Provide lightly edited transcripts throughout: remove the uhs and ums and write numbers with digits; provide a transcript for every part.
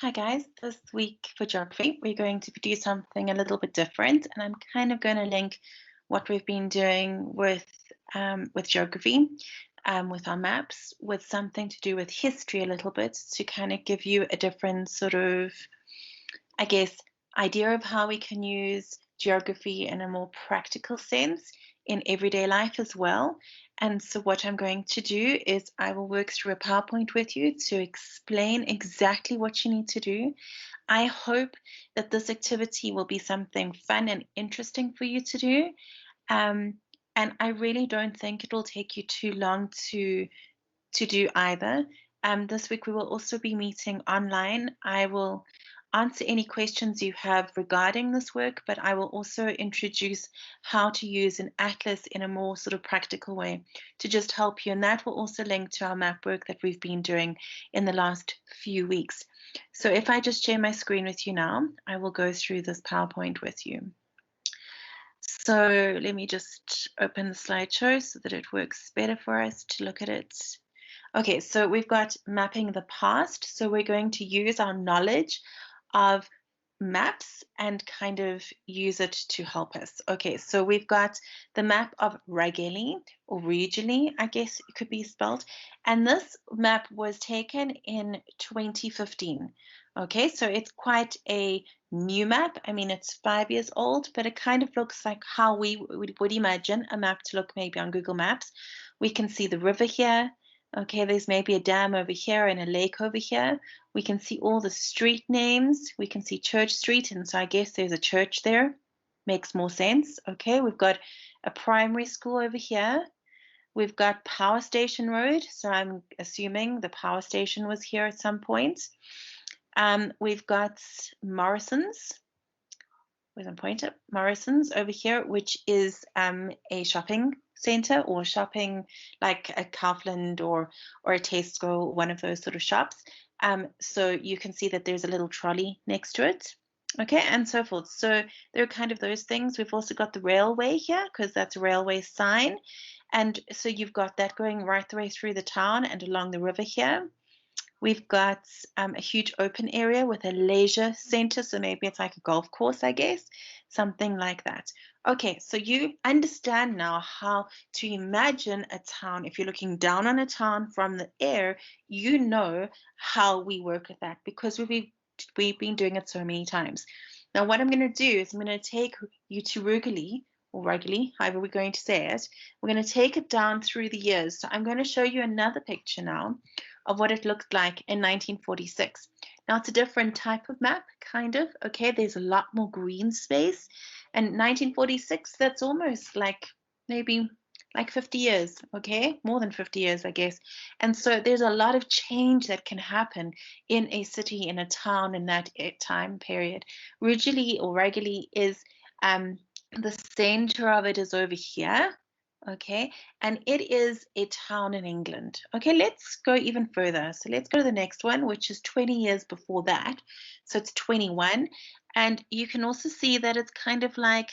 Hi guys, this week for geography, we're going to do something a little bit different, and I'm kind of going to link what we've been doing with geography, with our maps, with something to do with history a little bit to kind of give you a different sort of, I guess, idea of how we can use geography in a more practical sense in everyday life as well. And so, what I'm going to do is I will work through a PowerPoint with you to explain exactly what you need to do. I hope that this activity will be something fun and interesting for you to do. Um, and I really don't think it will take you too long to do either. This week we will also be meeting online. I will answer any questions you have regarding this work, but I will also introduce how to use an atlas in a more sort of practical way to just help you. And that will also link to our map work that we've been doing in the last few weeks. So if I just share my screen with you now, I will go through this PowerPoint with you. So let me just open the slideshow so that it works better for us to look at it. Okay, so we've got mapping the past. So we're going to use our knowledge of maps and kind of use it to help us. Okay, so we've got the map of Rageli or Rugeli, I guess it could be spelled. And this map was taken in 2015. Okay, so it's quite a new map. I mean, it's 5 years old, but it kind of looks like how we would imagine a map to look maybe on Google Maps. We can see the river here. Okay, there's maybe a dam over here and a lake over here. We can see all the street names. We can see Church Street, and so I guess there's a church there. Makes more sense. Okay, we've got a primary school over here. We've got Power Station Road, so I'm assuming the power station was here at some point. We've got Morrison's. Where's my pointer? Morrison's over here, which is a shopping center or shopping like a Kaufland or a Tesco, one of those sort of shops. So you can see that there's a little trolley next to it. Okay, and so forth. So there are kind of those things. We've also got the railway here because that's a railway sign. And so you've got that going right the way through the town and along the river here. We've got a huge open area with a leisure center. So maybe it's like a golf course, I guess, something like that. Okay, so you understand now how to imagine a town. If you're looking down on a town from the air, you know how we work with that because we've been doing it so many times. Now, what I'm going to do is I'm going to take you to Rugeli or Rugeli, however we're going to say it. We're going to take it down through the years. So I'm going to show you another picture now of what it looked like in 1946. Now it's a different type of map, kind of. Okay, there's a lot more green space. And 1946, that's almost like maybe like 50 years, okay? More than 50 years, I guess. And so there's a lot of change that can happen in a city, in a town in that time period. Ridgely or Raggedy is the center of it is over here, okay? And it is a town in England. Okay, let's go even further. So let's go to the next one, which is 20 years before that. So it's 21. And you can also see that it's kind of like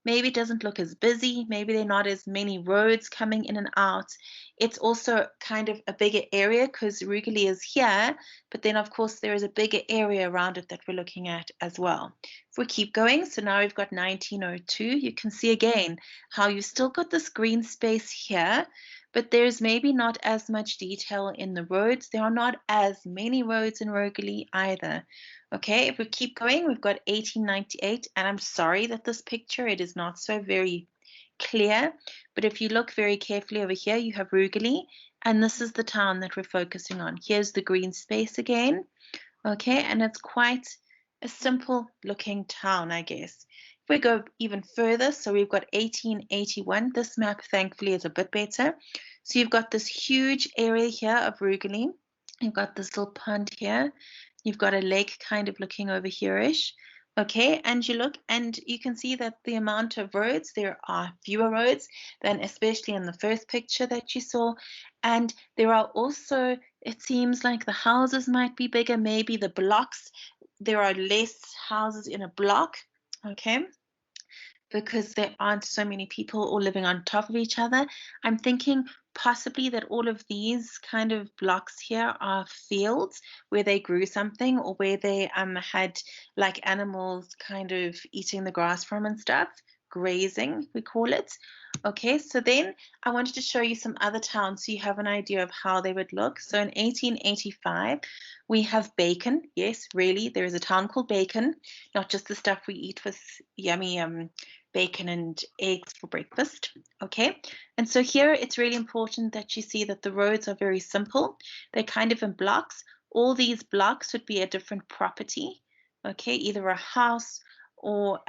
maybe it doesn't look as busy. Maybe there are not as many roads coming in and out. It's also kind of a bigger area because Rugeli is here, but then of course there is a bigger area around it that we're looking at as well. If we keep going, so now we've got 1902, you can see again how you still got this green space here, but there's maybe not as much detail in the roads. There are not as many roads in Rugeli either. Okay, if we keep going, we've got 1898, and I'm sorry that this picture, it is not so very clear, but if you look very carefully over here, you have Rugeli, and this is the town that we're focusing on. Here's the green space again, okay, and it's quite a simple looking town, I guess. If we go even further, so we've got 1881. This map, thankfully, is a bit better. So you've got this huge area here of Rugeli. You've got this little pond here. You've got a lake kind of looking over here-ish. Okay, and you look and you can see that the amount of roads, there are fewer roads than especially in the first picture that you saw. And there are also, it seems like the houses might be bigger, maybe the blocks, there are less houses in a block. Okay, because there aren't so many people all living on top of each other. I'm thinking possibly that all of these kind of blocks here are fields where they grew something, or where they had like animals kind of eating the grass from and stuff, grazing, we call it. Okay, so then I wanted to show you some other towns so you have an idea of how they would look. So in 1885, we have Bacon. Yes, really, there is a town called Bacon, not just the stuff we eat with yummy bacon and eggs for breakfast. Okay, and so here it's really important that you see that the roads are very simple. They're kind of in blocks. All these blocks would be a different property. Okay, either a house or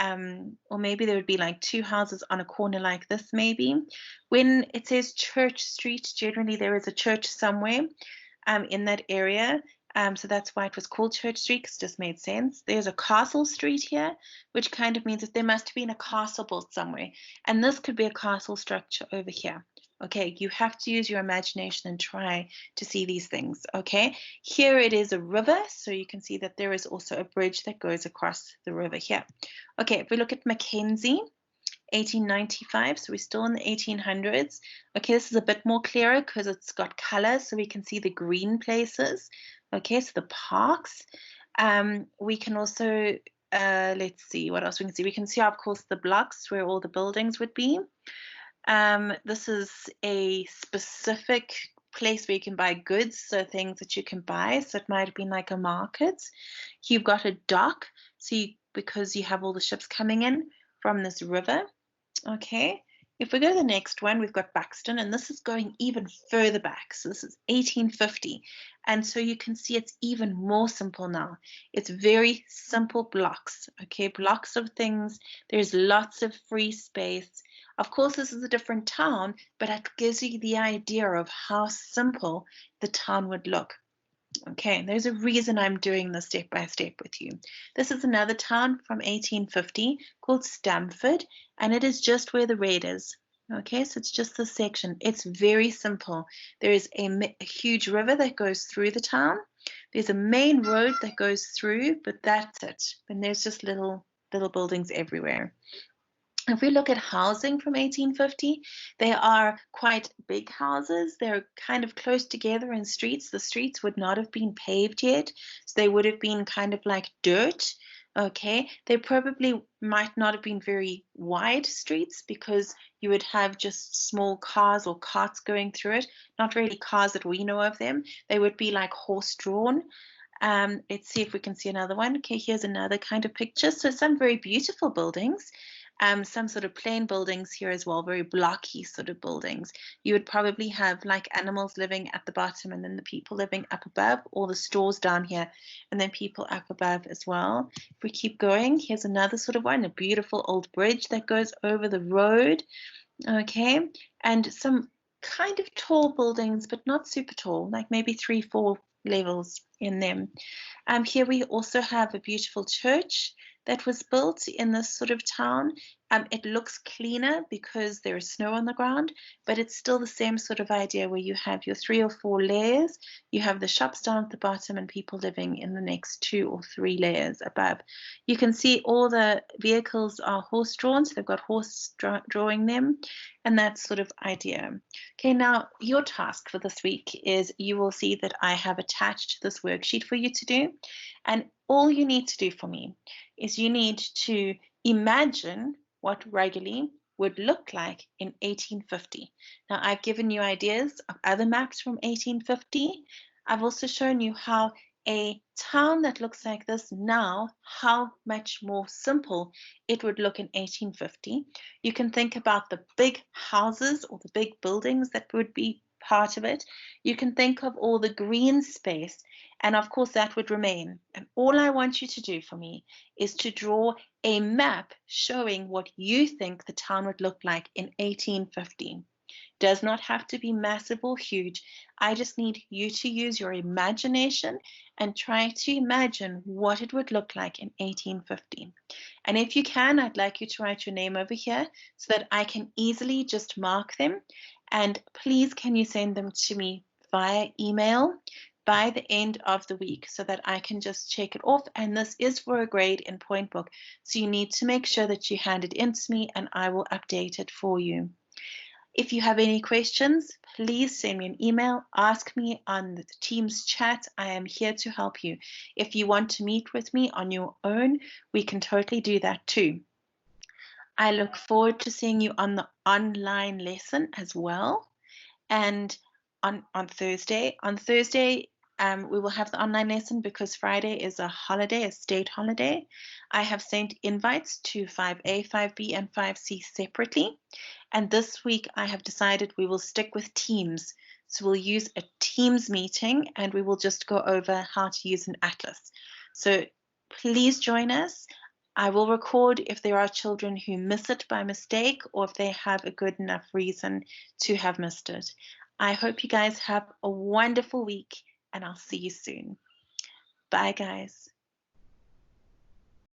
maybe there would be like two houses on a corner like this maybe. When it says Church Street, generally there is a church somewhere in that area. So that's why it was called Church Street, because it just made sense. There's a Castle Street here, which kind of means that there must have been a castle built somewhere. And this could be a castle structure over here. Okay, you have to use your imagination and try to see these things. Okay, here it is a river, so you can see that there is also a bridge that goes across the river here. Okay, if we look at Mackenzie, 1895, so we're still in the 1800s. Okay, this is a bit more clearer because it's got color, so we can see the green places. Okay, so the parks. We can also, let's see what else we can see. We can see, of course, the blocks where all the buildings would be. This is a specific place where you can buy goods, so things that you can buy. So it might have been like a market. You've got a dock, so because you have all the ships coming in from this river. Okay, if we go to the next one, we've got Buxton, and this is going even further back. So this is 1850. And so you can see it's even more simple now. It's very simple blocks, okay, blocks of things. There's lots of free space. Of course, this is a different town, but it gives you the idea of how simple the town would look. Okay, there's a reason I'm doing this step by step with you. This is another town from 1850 called Stamford, and it is just where the red is. Okay, so it's just this section. It's very simple. There is a huge river that goes through the town. There's a main road that goes through, but that's it. And there's just little buildings everywhere. If we look at housing from 1850, they are quite big houses. They're kind of close together in streets. The streets would not have been paved yet, so they would have been kind of like dirt. Okay, they probably might not have been very wide streets because you would have just small cars or carts going through it. Not really cars that we know of them. They would be like horse-drawn. Let's see if we can see another one. Okay, here's another kind of picture. So some very beautiful buildings. Some sort of plain buildings here as well, very blocky sort of buildings. You would probably have like animals living at the bottom and then the people living up above, or the stores down here and then people up above as well. If we keep going, here's another sort of one, a beautiful old bridge that goes over the road. Okay, and some kind of tall buildings, but not super tall, like maybe 3-4 levels in them. Here we also have a beautiful church that was built in this sort of town. It looks cleaner because there is snow on the ground, but it's still the same sort of idea where you have your 3 or 4 layers. You have the shops down at the bottom and people living in the next 2 or 3 layers above. You can see all the vehicles are horse-drawn, so they've got horse drawing them, and that sort of idea. Okay, now your task for this week is you will see that I have attached this worksheet for you to do, and all you need to do for me is you need to imagine what Raguli would look like in 1850. Now, I've given you ideas of other maps from 1850. I've also shown you how a town that looks like this now, how much more simple it would look in 1850. You can think about the big houses or the big buildings that would be part of it. You can think of all the green space, and of course that would remain. And all I want you to do for me is to draw a map showing what you think the town would look like in 1850. Does not have to be massive or huge. I just need you to use your imagination and try to imagine what it would look like in 1850. And if you can, I'd like you to write your name over here so that I can easily just mark them. And please, can you send them to me via email? by the end of the week so that I can just check it off. And this is for a grade in Point Book. So you need to make sure that you hand it in to me and I will update it for you. If you have any questions, please send me an email, ask me on the Teams chat. I am here to help you. If you want to meet with me on your own, we can totally do that too. I look forward to seeing you on the online lesson as well. And on Thursday, we will have the online lesson because Friday is a holiday, a state holiday. I have sent invites to 5A, 5B, and 5C separately. And this week I have decided we will stick with Teams. So we'll use a Teams meeting and we will just go over how to use an atlas. So please join us. I will record if there are children who miss it by mistake or if they have a good enough reason to have missed it. I hope you guys have a wonderful week and I'll see you soon. Bye, guys.